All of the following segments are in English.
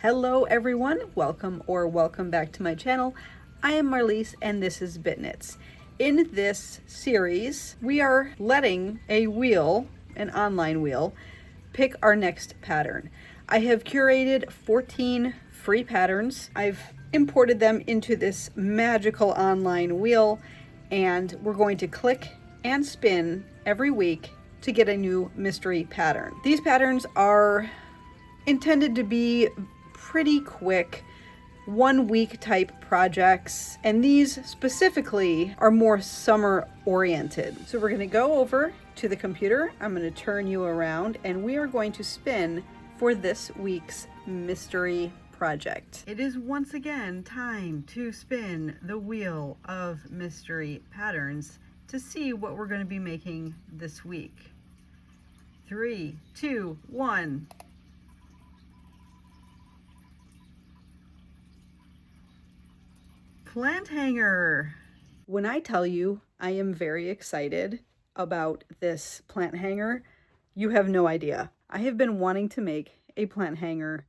Hello everyone, welcome back to my channel. I am Marlise and this is BitKnits. In this series, we are letting a wheel, an online wheel, pick our next pattern. I have curated 14 free patterns. I've imported them into this magical online wheel and we're going to click and spin every week to get a new mystery pattern. These patterns are intended to be pretty quick 1 week type projects, and these specifically are more summer oriented. So we're going to go over to the computer. I'm going to turn you around and we are going to spin for this week's mystery project. It is once again time to spin the wheel of mystery patterns to see what we're going to be making this week. 3, 2, 1. Plant hanger. When I tell you I am very excited about this plant hanger, you have no idea. I have been wanting to make a plant hanger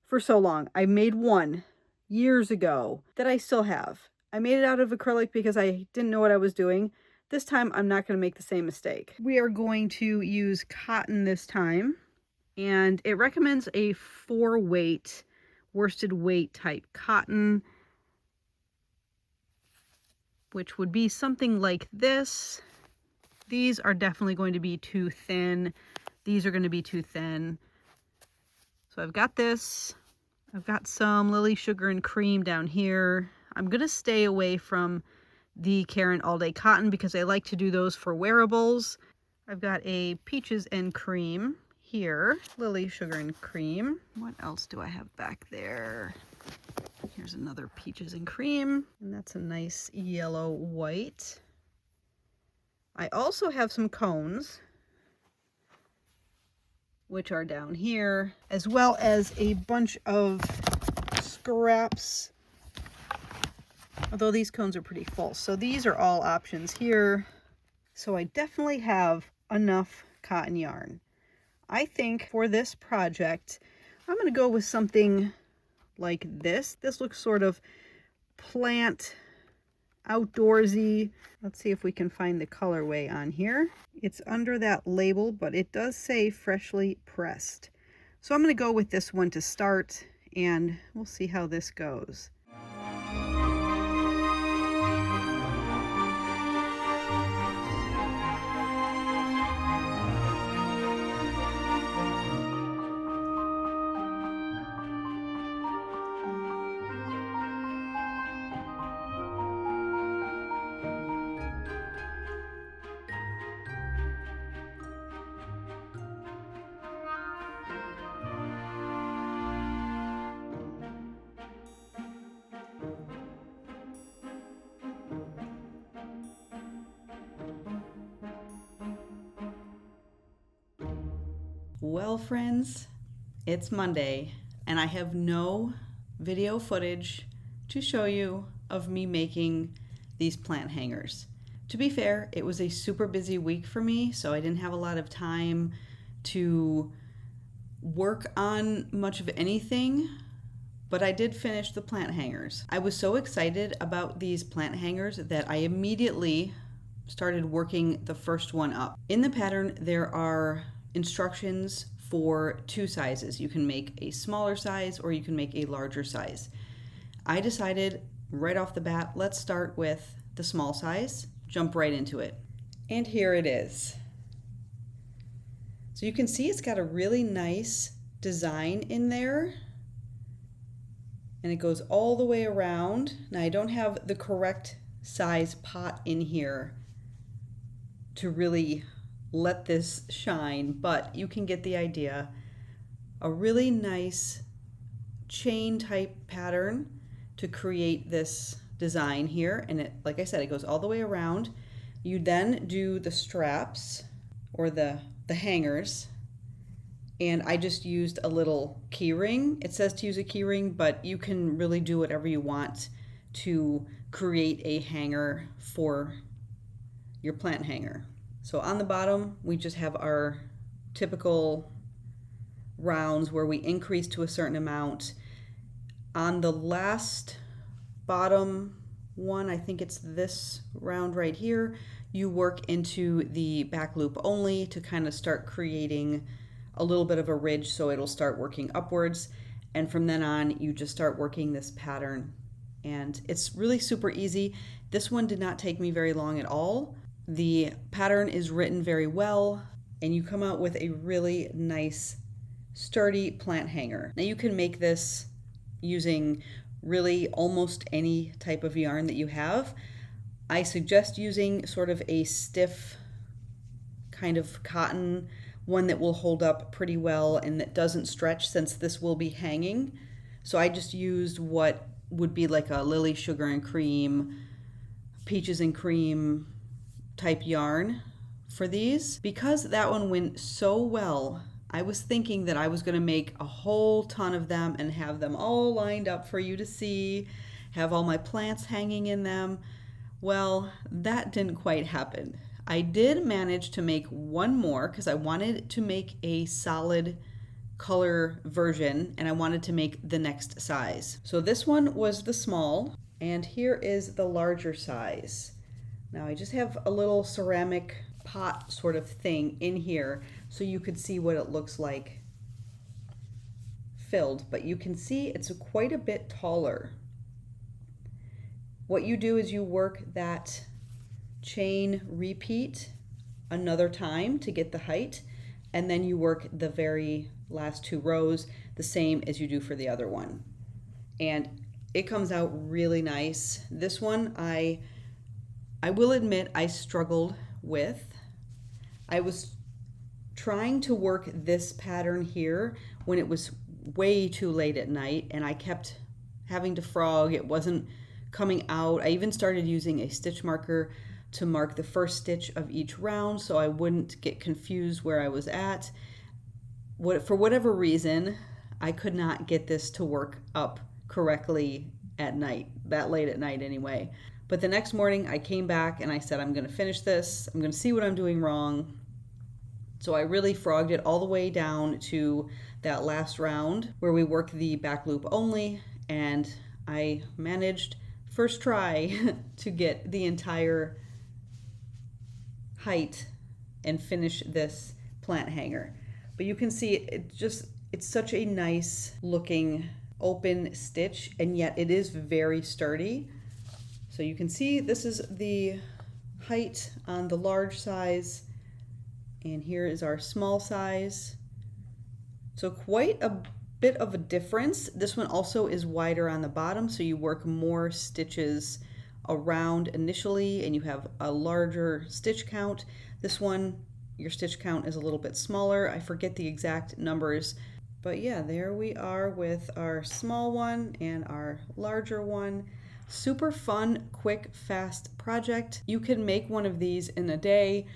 for so long. I made one years ago that I still have. I made it out of acrylic because I didn't know what I was doing. This time I'm not going to make the same mistake. We are going to use cotton this time, and it recommends a 4-weight worsted weight type cotton, which would be something like this. These are definitely going to be too thin. These are going to be too thin. So I've got this. I've got some Lily Sugar and Cream down here. I'm going to stay away from the Karen All Day Cotton because I like to do those for wearables. I've got a Peaches and Cream here. Lily Sugar and Cream. What else do I have back there? Here's another Peaches and Cream, and that's a nice yellow white. I also have some cones, which are down here, as well as a bunch of scraps, although these cones are pretty full. So these are all options here. So I definitely have enough cotton yarn. I think for this project, I'm going to go with something like this. This looks sort of plant outdoorsy. Let's see if we can find the colorway on here. It's under that label, but it does say freshly pressed. So I'm going to go with this one to start, and we'll see how this goes. Well, friends, it's Monday and I have no video footage to show you of me making these plant hangers. To be fair, it was a super busy week for me, so I didn't have a lot of time to work on much of anything, but I did finish the plant hangers. I was so excited about these plant hangers that I immediately started working the first one up. In the pattern, there are instructions for 2 sizes. You can make a smaller size or you can make a larger size. I decided right off the bat, let's start with the small size, jump right into it. And here it is. So you can see it's got a really nice design in there, and it goes all the way around. Now I don't have the correct size pot in here to really let this shine, but you can get the idea. A really nice chain type pattern to create this design here, and it, like I said, it goes all the way around. You then do the straps or the hangers, and I just used a little key ring. It says to use a key ring, but you can really do whatever you want to create a hanger for your plant hanger. So on the bottom, we just have our typical rounds where we increase to a certain amount. On the last bottom one, I think it's this round right here, you work into the back loop only to kind of start creating a little bit of a ridge so it'll start working upwards. And from then on, you just start working this pattern. And it's really super easy. This one did not take me very long at all. The pattern is written very well, and you come out with a really nice, sturdy plant hanger. Now you can make this using really almost any type of yarn that you have. I suggest using sort of a stiff kind of cotton, one that will hold up pretty well and that doesn't stretch, since this will be hanging. So I just used what would be like a Lily Sugar and Cream, Peaches and Cream type yarn for these. Because that one went so well, I was thinking that I was going to make a whole ton of them and have them all lined up for you to see, have all my plants hanging in them. Well, that didn't quite happen. I did manage to make one more because I wanted to make a solid color version and I wanted to make the next size. So this one was the small, and here is the larger size. Now I just have a little ceramic pot sort of thing in here so you could see what it looks like filled, but you can see it's quite a bit taller. What you do is you work that chain repeat another time to get the height, and then you work the very last 2 rows the same as you do for the other one. And it comes out really nice. This one I will admit I struggled with. I was trying to work this pattern here when it was way too late at night and I kept having to frog. It wasn't coming out. I even started using a stitch marker to mark the first stitch of each round so I wouldn't get confused where I was at. For whatever reason, I could not get this to work up correctly at night, that late at night anyway. But the next morning I came back and I said, I'm going to finish this. I'm going to see what I'm doing wrong. So I really frogged it all the way down to that last round where we work the back loop only, and I managed first try to get the entire height and finish this plant hanger. But you can see it's such a nice looking open stitch, and yet it is very sturdy. So you can see this is the height on the large size, and here is our small size. So quite a bit of a difference. This one also is wider on the bottom, so you work more stitches around initially and you have a larger stitch count. This one, your stitch count is a little bit smaller. I forget the exact numbers, but yeah, there we are with our small one and our larger one. Super fun, quick, fast project. You can make one of these in a day.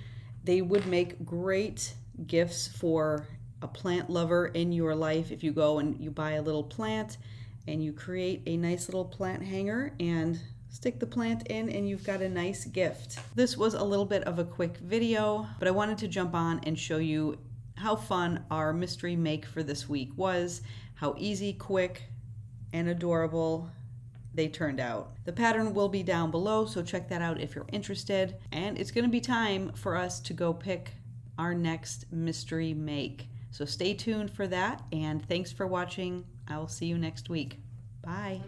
They would make great gifts for a plant lover in your life if you go and you buy a little plant and you create a nice little plant hanger and stick the plant in, and you've got a nice gift. This was a little bit of a quick video, but I wanted to jump on and show you how fun our mystery make for this week was, how easy, quick, and adorable they turned out. The pattern will be down below, so check that out if you're interested. And it's going to be time for us to go pick our next mystery make. So stay tuned for that, and thanks for watching. I will see you next week. Bye.